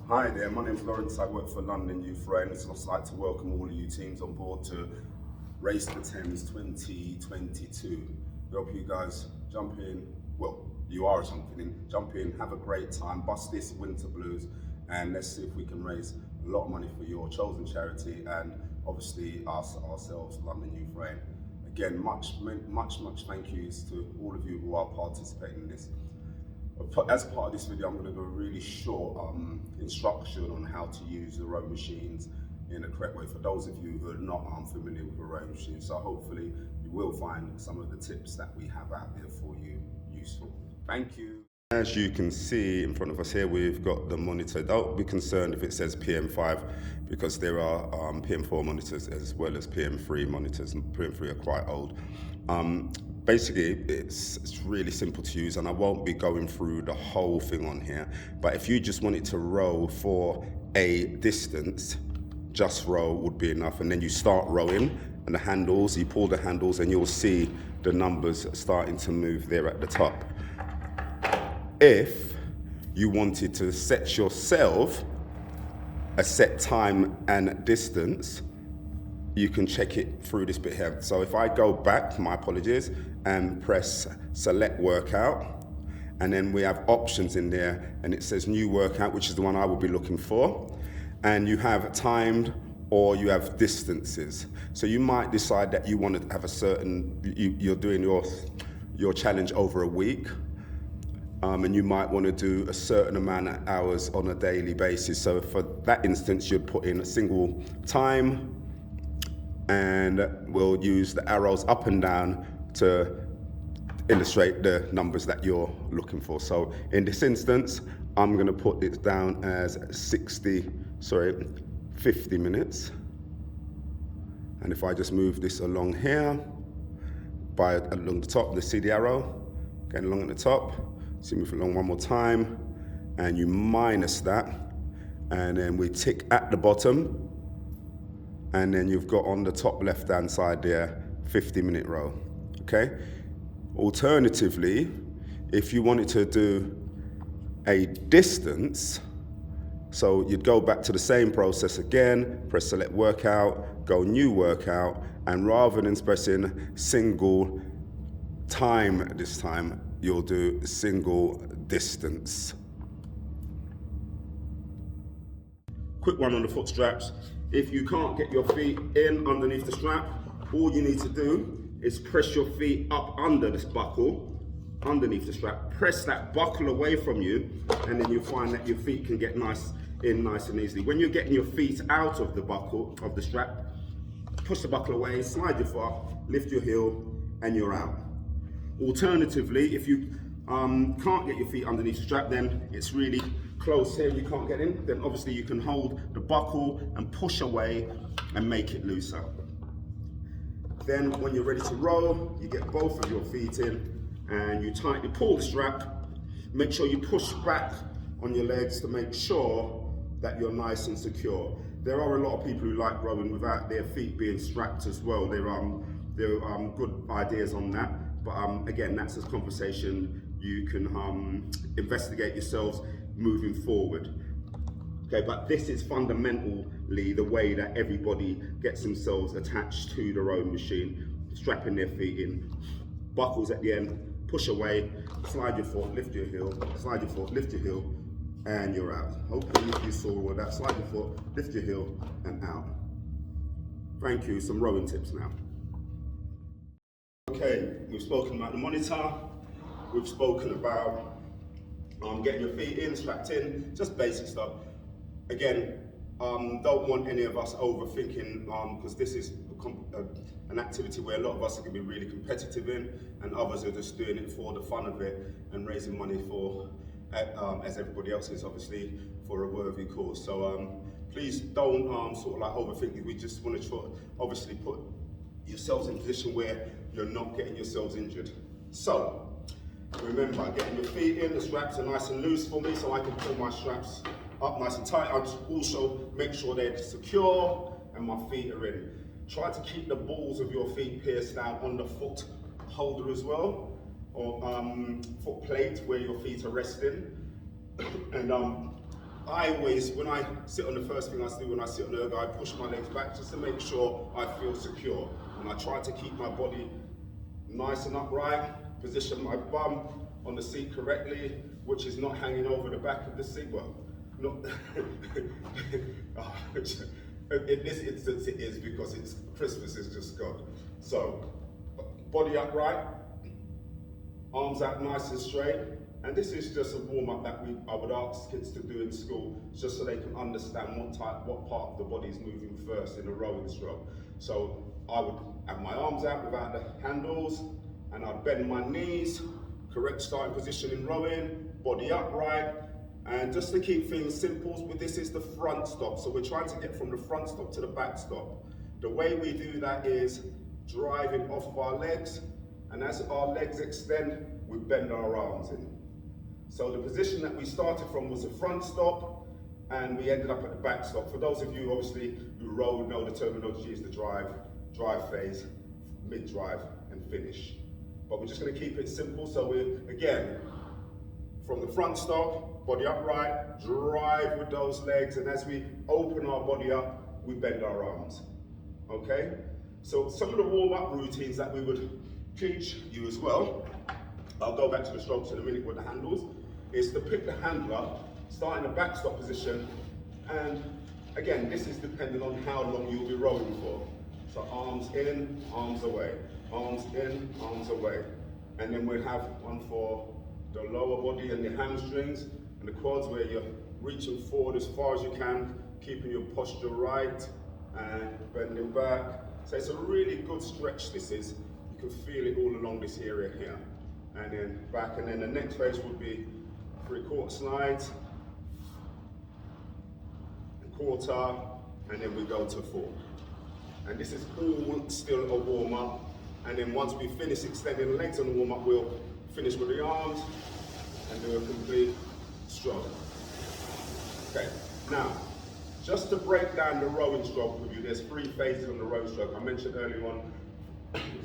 Hi there, my name's Lawrence. I work for London Youth Friends. I'd just like to welcome all of you teams on board to Race the Thames 2022. We hope you guys jump in, well, you are jumping in, jump in, have a great time, bust this winter blues, and let's see if we can raise a lot of money for your chosen charity and obviously us ourselves, London Youth Friends. Again, much thank yous to all of you who are participating in this. As part of this video, I'm going to do a really short instruction on how to use the rowing machines in the correct way for those of you who are not familiar with the rowing machine. So hopefully you will find some of the tips that we have out there for you useful. Thank you. As you can see in front of us here, we've got the monitor. Don't be concerned if it says PM5 because there are PM4 monitors as well as PM3 monitors. PM3 are quite old. Basically, it's really simple to use, and I won't be going through the whole thing on here, but if you just wanted to row for a distance, just row would be enough, and then you start rowing, and the handles, you pull the handles, and you'll see the numbers starting to move there at the top. If you wanted to set yourself a set time and distance, you can check it through this bit here. So if I go back, my apologies, and press select workout, and then we have options in there, and it says new workout, which is the one I will be looking for, and you have timed or you have distances. So you might decide that you want to have a certain, you're doing your challenge over a week, and you might want to do a certain amount of hours on a daily basis. So for that instance, you'd put in a single time, and we'll use the arrows up and down to illustrate the numbers that you're looking for. So in this instance, I'm going to put it down as 50 minutes. And if I just move this along here, along the top, see the arrow going along at the top. So move along one more time, and you minus that, and then we tick at the bottom. And then you've got on the top left-hand side there, 50-minute row, okay? Alternatively, if you wanted to do a distance, so you'd go back to the same process again, press select workout, go new workout, and rather than pressing single time this time, you'll do single distance. Quick one on the foot straps. If you can't get your feet in underneath the strap, all you need to do is press your feet up under this buckle, underneath the strap. Press that buckle away from you, and then you'll find that your feet can get nice and easily. When you're getting your feet out of the buckle, of the strap, push the buckle away, slide your foot, lift your heel, and you're out. Alternatively, if you can't get your feet underneath the strap, then it's really close here, you can't get in, then obviously you can hold the buckle and push away and make it looser. Then when you're ready to row, you get both of your feet in and you tightly pull the strap. Make sure you push back on your legs to make sure that you're nice and secure. There are a lot of people who like rowing without their feet being strapped as well. There are good ideas on that, but again, that's a conversation you can investigate yourselves moving forward. Okay, but this is fundamentally the way that everybody gets themselves attached to the rowing machine, strapping their feet in, buckles at the end, push away, slide your foot, lift your heel, slide your foot, lift your heel, and you're out. Hopefully you saw all of that. Slide your foot, lift your heel, and out. Thank you. Some rowing tips now. Okay, we've spoken about the monitor, we've spoken about getting your feet in, strapped in, just basic stuff. Again, don't want any of us overthinking, because this is an activity where a lot of us are going to be really competitive in, and others are just doing it for the fun of it and raising money for, as everybody else is obviously, for a worthy cause. So please don't sort of like overthink it. We just want to try, obviously put yourselves in a position where you're not getting yourselves injured. So remember, getting your feet in, the straps are nice and loose for me so I can pull my straps up nice and tight. I'll just also make sure they're secure and my feet are in. Try to keep the balls of your feet pierced down on the foot holder as well, or foot plate where your feet are resting. And I always, when I sit on the first thing I do when I sit on the ergo, I push my legs back just to make sure I feel secure. And I try to keep my body nice and upright, position my bum on the seat correctly, which is not hanging over the back of the seat. Well, not in this instance it is, because it's Christmas is just gone. So, body upright, arms out nice and straight. And this is just a warm-up that I would ask kids to do in school, just so they can understand what part of the body is moving first in a rowing stroke. So I would have my arms out without the handles, and I'd bend my knees, correct starting position in rowing, body upright, and just to keep things simple, this is the front stop. So we're trying to get from the front stop to the back stop. The way we do that is driving off of our legs, and as our legs extend, we bend our arms in. So the position that we started from was the front stop, and we ended up at the back stop. For those of you obviously who row know the terminology is the drive phase, mid-drive, and finish. But we're just going to keep it simple. So we're, again, from the front stop, body upright, drive with those legs, and as we open our body up, we bend our arms. Okay? So some of the warm-up routines that we would teach you as well, I'll go back to the strokes in a minute with the handles, is to pick the handle up, start in the back stop position, and again, this is depending on how long you'll be rowing for. So arms in, arms away, arms in, arms away. And then we'll have one for the lower body and the hamstrings and the quads, where you're reaching forward as far as you can, keeping your posture right and bending back. So it's a really good stretch, this is. You can feel it all along this area here. And then back, and then the next phase would be 3/4 slides, a quarter, and then we go to 4. And this is all still a warm-up. And then once we finish extending the legs on the warm-up, we'll finish with the arms and do a complete stroke. Okay, now, just to break down the rowing stroke with you, there's 3 phases on the rowing stroke. I mentioned earlier on,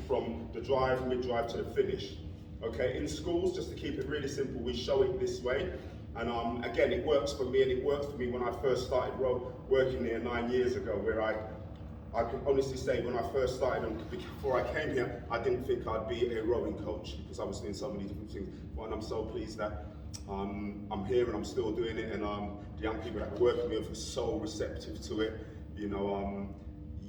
from the drive, mid-drive to the finish. Okay, in schools, just to keep it really simple, we show it this way. And again, it works for me, and it worked for me when I first started working here 9 years ago, where I can honestly say when I first started, and before I came here, I didn't think I'd be a rowing coach, because I was doing so many different things. But I'm so pleased that I'm here and I'm still doing it, and the young people that we're working with are so receptive to it. You know,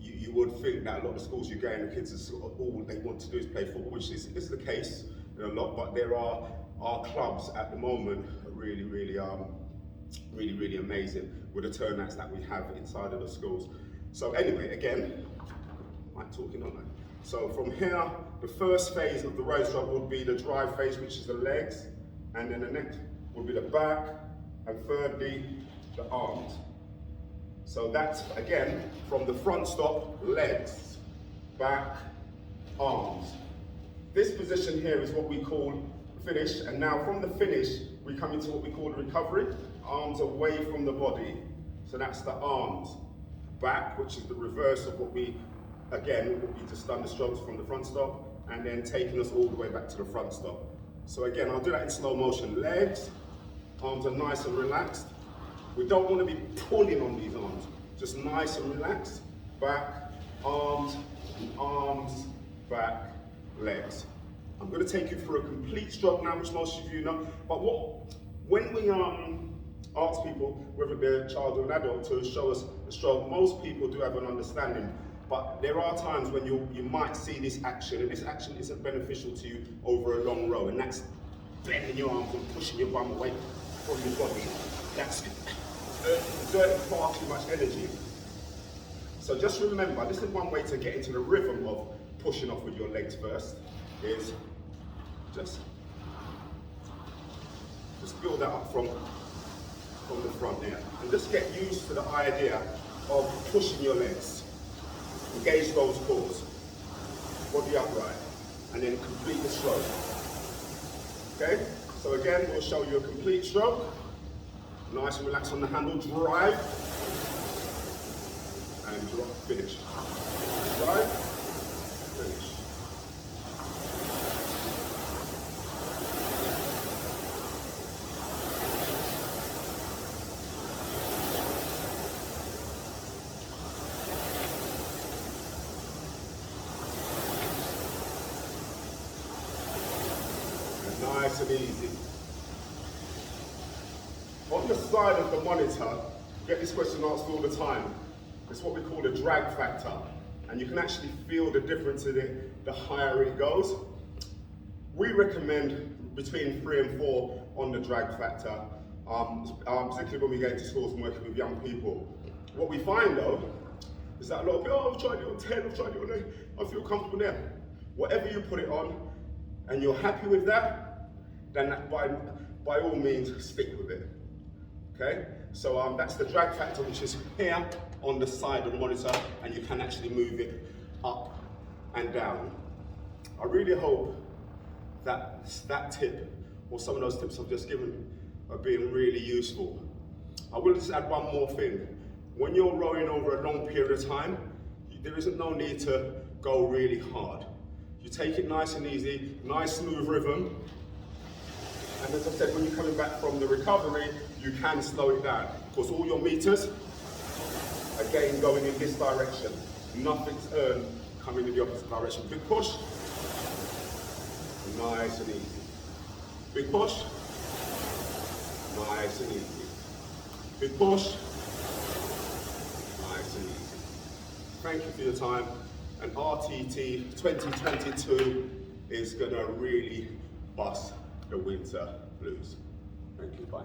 you would think that a lot of schools you go in, the kids are sort of, all they want to do is play football, which is the case a lot, but there are our clubs at the moment are really really amazing with the turnouts that we have inside of the schools. So anyway, again, I'm talking on that. So from here, the first phase of the row stroke would be the drive phase, which is the legs, and then the next would be the back, and thirdly, the arms. So that's, again, from the front stop, legs, back, arms. This position here is what we call finish, and now from the finish, we come into what we call the recovery, arms away from the body. So that's the arms. Back, which is the reverse of what we just done the strokes from the front stop, and then taking us all the way back to the front stop. So again, I'll do that in slow motion. Legs, arms are nice and relaxed. We don't want to be pulling on these arms, just nice and relaxed. Back, arms, back, legs. I'm going to take you through a complete stroke now, which most of you know. But when we ask people, whether they're a child or an adult, to show us a stroke, most people do have an understanding. But there are times when you might see this action, and this action isn't beneficial to you over a long row, and that's bending your arms and pushing your bum away from your body. That's exerting far too much energy. So just remember, this is one way to get into the rhythm of pushing off with your legs first, is just build that up from the front there. And just get used to the idea of pushing your legs. Engage those cores. Body upright. And then complete the stroke. Okay? So again, we'll show you a complete stroke. Nice and relaxed on the handle. Drive. And drop. Finish. Drive. Finish. easy. On the side of the monitor, you get this question asked all the time. It's what we call the drag factor. And you can actually feel the difference in it the higher it goes. We recommend between 3 and 4 on the drag factor, particularly when we get into schools and working with young people. What we find though, is that a lot of people, oh, I've tried it on 10, I've tried it on 8, I feel comfortable there. Whatever you put it on, and you're happy with that, then that by all means, stick with it. Okay? So that's the drag factor, which is here on the side of the monitor, and you can actually move it up and down. I really hope that that tip, or some of those tips I've just given, are being really useful. I will just add one more thing. When you're rowing over a long period of time, there isn't no need to go really hard. You take it nice and easy, nice smooth rhythm. And as I said, when you're coming back from the recovery, you can slow it down. Of course, all your meters, again, going in this direction. Nothing's earned coming in the opposite direction. Big push, nice and easy. Big push, nice and easy. Big push, nice and easy. Thank you for your time. And RTT 2022 is gonna really bust the winter blues. Thank you, bye.